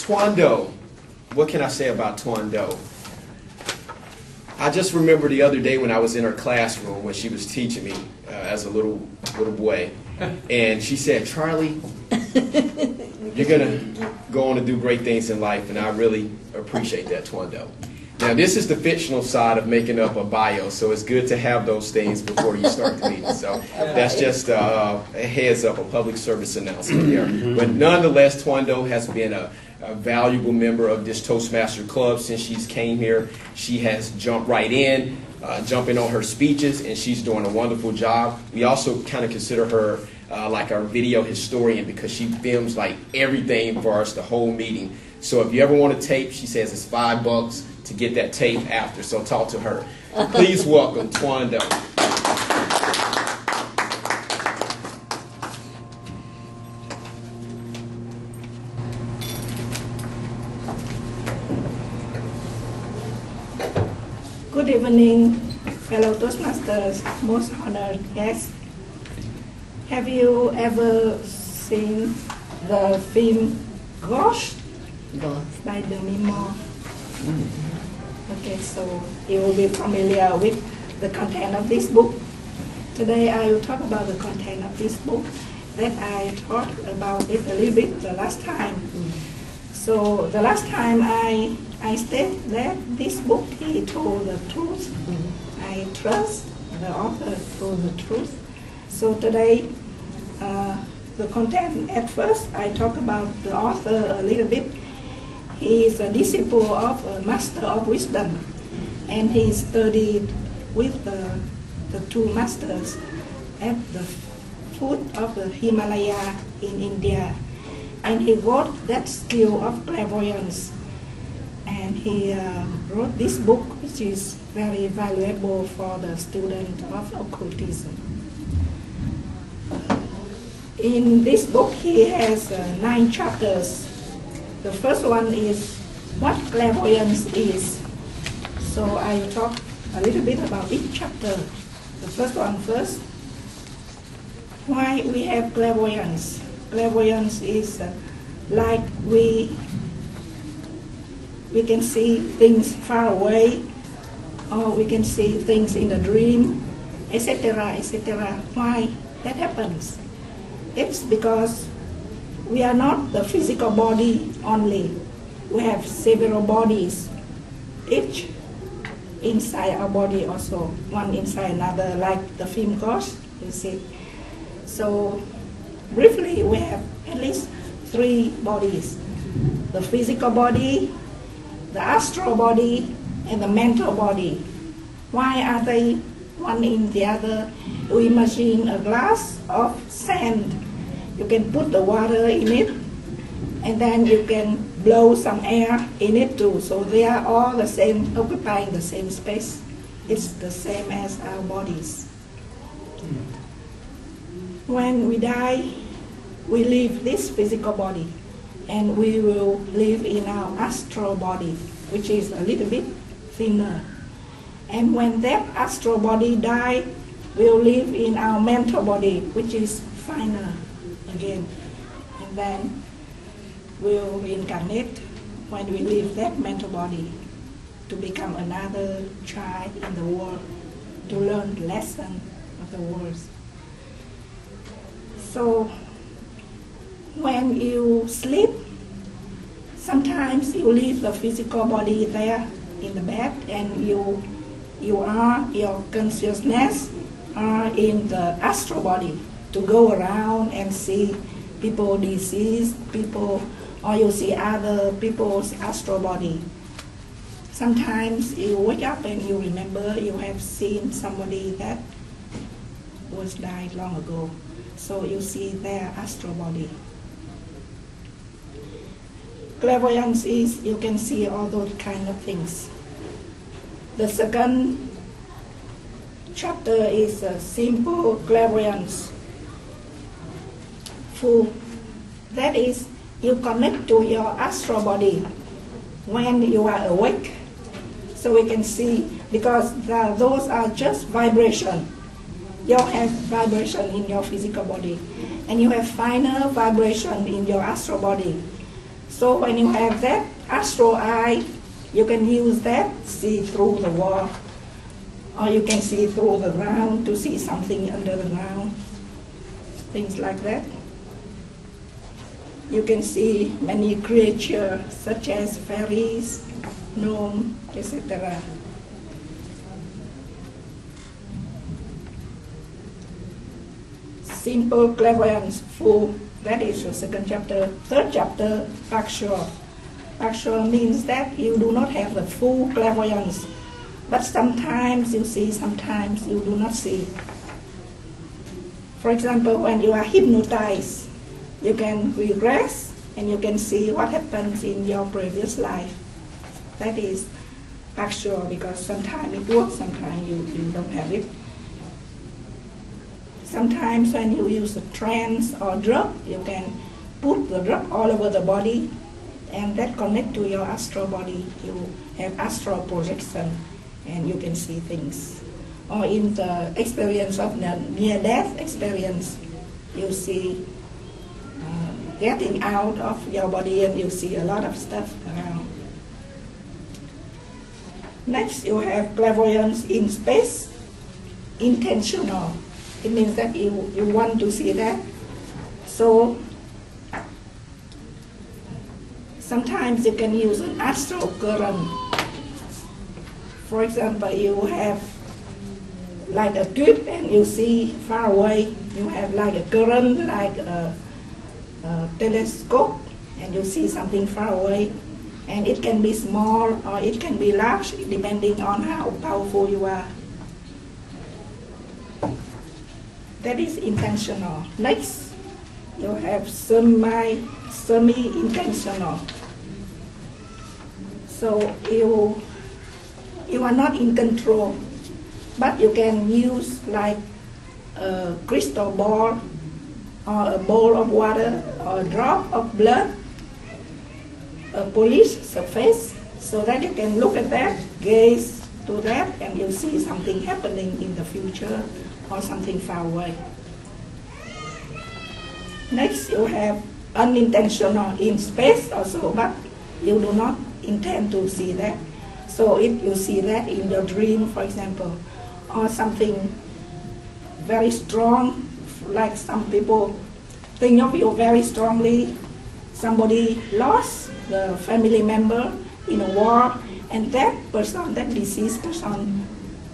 Tuando. What can I say about Tuando? I just remember the other day when I was in her classroom when she was teaching me as a little boy, and she said, "Charlie, you're gonna go on to do great things in life," and I really appreciate that, Tuando. Now, this is the fictional side of making up a bio, so it's good to have those things before you start the meeting. So that's just a heads up, a public service announcement here. But nonetheless, Tuando has been a valuable member of this Toastmaster Club since she's came here. She has jumped right in, jumping on her speeches, and she's doing a wonderful job. We also kind of consider her like our video historian because she films like everything for us, the whole meeting. So if you ever want a tape, she says it's $5 to get that tape after, so talk to her. Please welcome Tuando. Good evening, fellow Toastmasters, most honored guests. Have you ever seen the film Ghost by Demi Moore? Okay, so you will be familiar with the content of this book. Today I will talk about the content of this book that I talked about it a little bit the last time. So the last time I stated that this book, he told the truth. I trust the author told the truth. So today, the content, at first I talk about the author a little bit. He is a disciple of a master of wisdom, and he studied with the two masters at the foot of the Himalaya in India. And he got that skill of clairvoyance. And he wrote this book, which is very valuable for the student of occultism. In this book, he has 9 chapters. The first one is what clairvoyance is. So I will talk a little bit about each chapter. The first one first. Why we have clairvoyance? Clairvoyance is like we can see things far away, or we can see things in a dream, etc., etc. Why that happens? It's because we are not the physical body only. We have several bodies, each inside our body also, one inside another, like the film Ghost, you see. So briefly, we have at least 3 bodies: the physical body, the astral body, and the mental body. Why are they one in the other? We imagine a glass of sand. You can put the water in it, and then you can blow some air in it too. So they are all the same, occupying the same space. It's the same as our bodies. When we die, we leave this physical body, and we will live in our astral body, which is a little bit thinner. And when that astral body dies, we'll live in our mental body, which is finer again. And then we'll reincarnate when we leave that mental body to become another child in the world, to learn the lesson of the world. So when you sleep, sometimes you leave the physical body there in the bed, and your consciousness are in the astral body to go around and see people deceased, people, or you see other people's astral body. Sometimes you wake up and you remember you have seen somebody that was died long ago. So you see their astral body. Clairvoyance is you can see all those kind of things. The second chapter is a simple clairvoyance. That is, you connect to your astral body when you are awake. So we can see, because those are just vibration. You have vibration in your physical body, and you have finer vibration in your astral body. So when you have that astral eye, you can use that, see through the wall, or you can see through the ground to see something under the ground, things like that. You can see many creatures such as fairies, gnomes, etc. Simple clairvoyance, full, that is the second chapter. Third chapter, partial. Partial means that you do not have the full clairvoyance, but sometimes you see, sometimes you do not see. For example, when you are hypnotized, you can regress and you can see what happens in your previous life. That is partial, because sometimes it works, sometimes you don't have it. Sometimes when you use a trance or drug, you can put the drug all over the body, and that connect to your astral body. You have astral projection, and you can see things. Or in the experience of the near-death experience, you see getting out of your body, and you see a lot of stuff around. Next, you have clairvoyance in space, intentional. It means that you want to see that. So sometimes you can use an astral current. For example, you have like a tube and you see far away. You have like a current, like a telescope, and you see something far away. And it can be small or it can be large, depending on how powerful you are. That is intentional. Next, you have semi-intentional. So you are not in control, but you can use like a crystal ball or a bowl of water or a drop of blood, a polished surface, so that you can look at that, gaze to that, and you see something happening in the future or something far away. Next, you have unintentional in space also, but you do not intend to see that. So if you see that in your dream, for example, or something very strong, like some people think of you very strongly, somebody lost the family member in a war, and that person, that deceased person,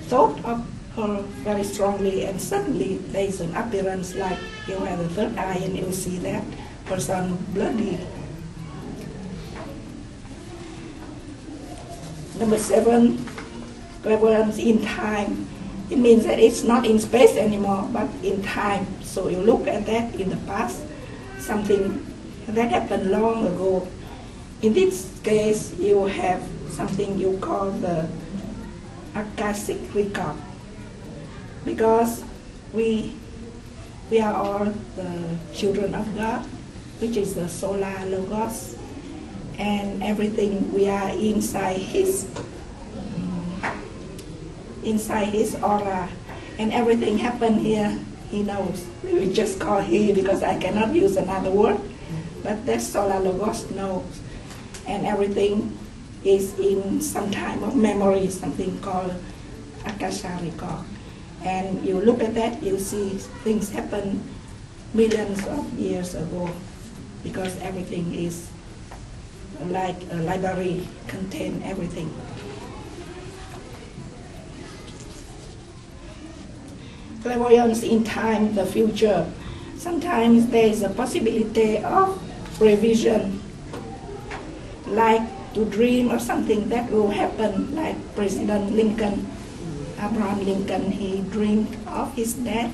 thought of her very strongly, and suddenly there is an appearance like you have a third eye and you see that person bloody. Number 7, clairvoyance in time. It means that it's not in space anymore, but in time. So you look at that in the past, something that happened long ago. In this case, you have something you call the Akashic record, because we are all the children of God, which is the solar logos, and everything we are inside his aura, and everything happened here, he knows. We just call he because I cannot use another word, but that solar logos knows, and everything is in some time of memory, something called Akasha record. And you look at that, you see things happen millions of years ago, because everything is like a library, contain everything. Clairvoyance in time, the future. Sometimes there is a possibility of prevision, like to dream of something that will happen, like President Lincoln, Abraham Lincoln, he dreamed of his death.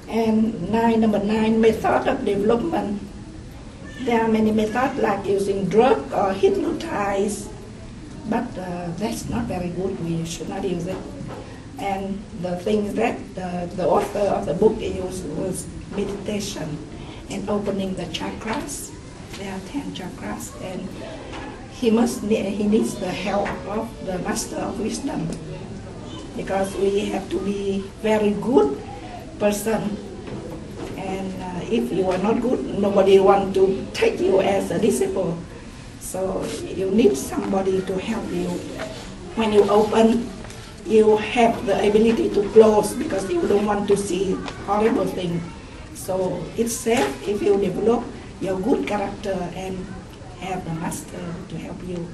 And number 9, method of development. There are many methods like using drug or hypnotize, but that's not very good. We should not use it. And the things that the author of the book used was meditation and opening the chakras. There are 10 chakras, and he needs the help of the master of wisdom, because we have to be very good person, and if you are not good, nobody want to take you as a disciple. So you need somebody to help you. When you open, you have the ability to close because you don't want to see horrible things. So it's safe if you develop your good character and have a master to help you.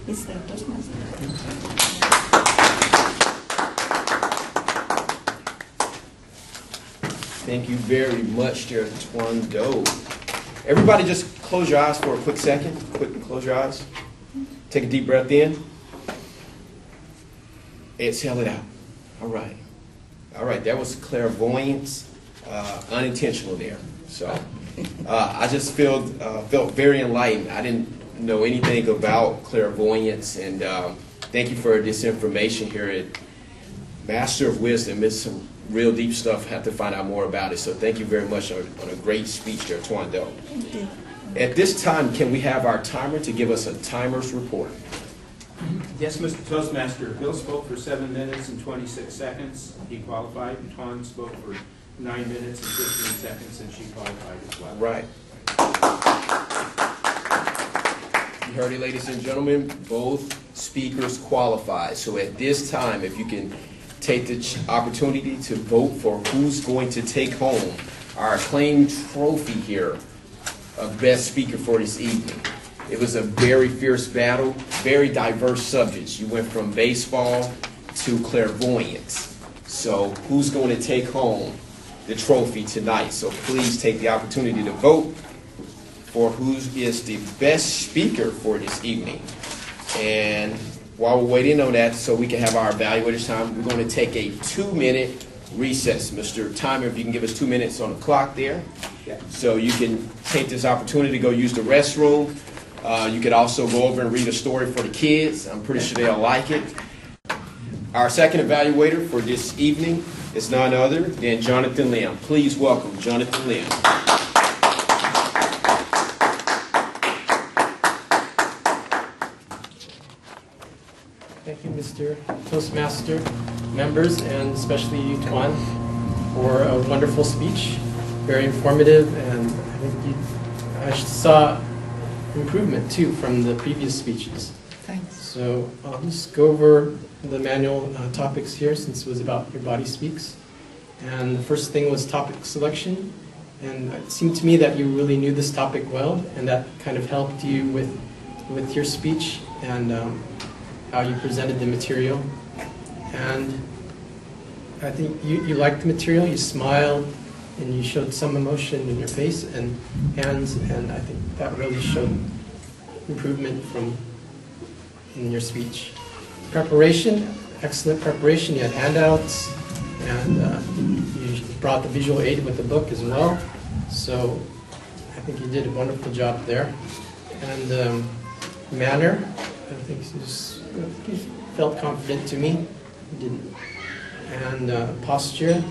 Mr. Toastmaster. Thank you very much, dear Thuấn Do. Everybody just close your eyes for a quick second. Close your eyes. Take a deep breath in. Exhale it out. All right. All right, that was clairvoyance, unintentional there. So I just felt very enlightened. I didn't know anything about clairvoyance, and thank you for this information here at Master of Wisdom. It's some real deep stuff. I have to find out more about it. So thank you very much on a great speech there, Thuấn Do. Thank you. At this time, can we have our timer to give us a timer's report? Yes, Mr. Toastmaster. Bill spoke for 7 minutes and 26 seconds. He qualified. And Thuấn spoke for 9 minutes and 15 seconds, and she qualified as well. Right. You heard it, ladies and gentlemen. Both speakers qualified. So at this time, if you can take the opportunity to vote for who's going to take home our acclaimed trophy here of Best Speaker for this evening. It was a very fierce battle, very diverse subjects. You went from baseball to clairvoyance. So who's going to take home the trophy tonight? So please take the opportunity to vote for who is the best speaker for this evening. And while we're waiting on that, so we can have our evaluators time, we're going to take a 2-minute recess. Mr. Timer, if you can give us 2 minutes on the clock there. Yeah. So you can take this opportunity to go use the restroom. You could also go over and read a story for the kids. I'm pretty sure they'll like it. Our second evaluator for this evening is none other than Jonathan Lim. Please welcome Jonathan Lim. Thank you, Mr. Toastmaster, members, and especially you, Thuấn, for a wonderful speech. Very informative, and I think I saw improvement too from the previous speeches. Thanks. So I'll just go over the manual topics here, since it was about your body speaks. And the first thing was topic selection, and it seemed to me that you really knew this topic well, and that kind of helped you with your speech and how you presented the material. And I think you liked the material, you smiled, and you showed some emotion in your face and hands, and I think that really showed improvement in your speech. Preparation, excellent preparation. You had handouts, and you brought the visual aid with the book as well. So I think you did a wonderful job there. And manner, I think you felt confident to me. You didn't. And posture,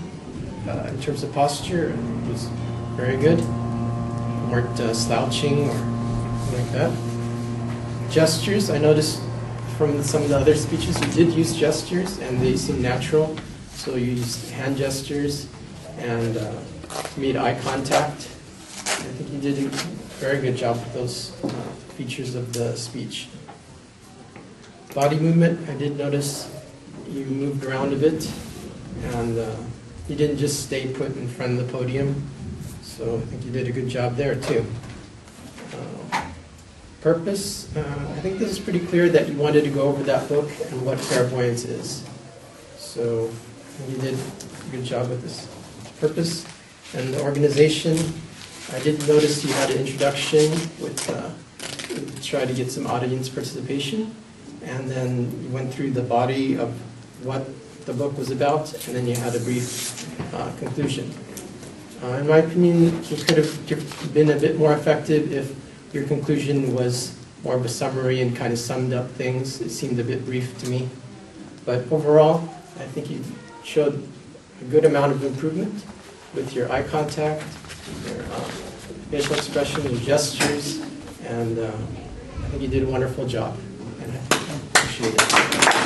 in terms of posture, it was very good. You weren't slouching or anything like that. Gestures, I noticed from some of the other speeches you did use gestures, and they seemed natural. So you used hand gestures and made eye contact. I think you did a very good job with those features of the speech. Body movement, I did notice you moved around a bit, and you didn't just stay put in front of the podium. So I think you did a good job there too. Purpose, I think this is pretty clear that you wanted to go over that book and what clairvoyance is. So you did a good job with this. Purpose and the organization, I did notice you had an introduction with try to get some audience participation, and then you went through the body of what the book was about, and then you had a brief conclusion. In my opinion, you could have been a bit more effective if your conclusion was more of a summary and kind of summed up things. It seemed a bit brief to me. But overall, I think you showed a good amount of improvement with your eye contact, your facial expression, your gestures, and I think you did a wonderful job. And I appreciate it.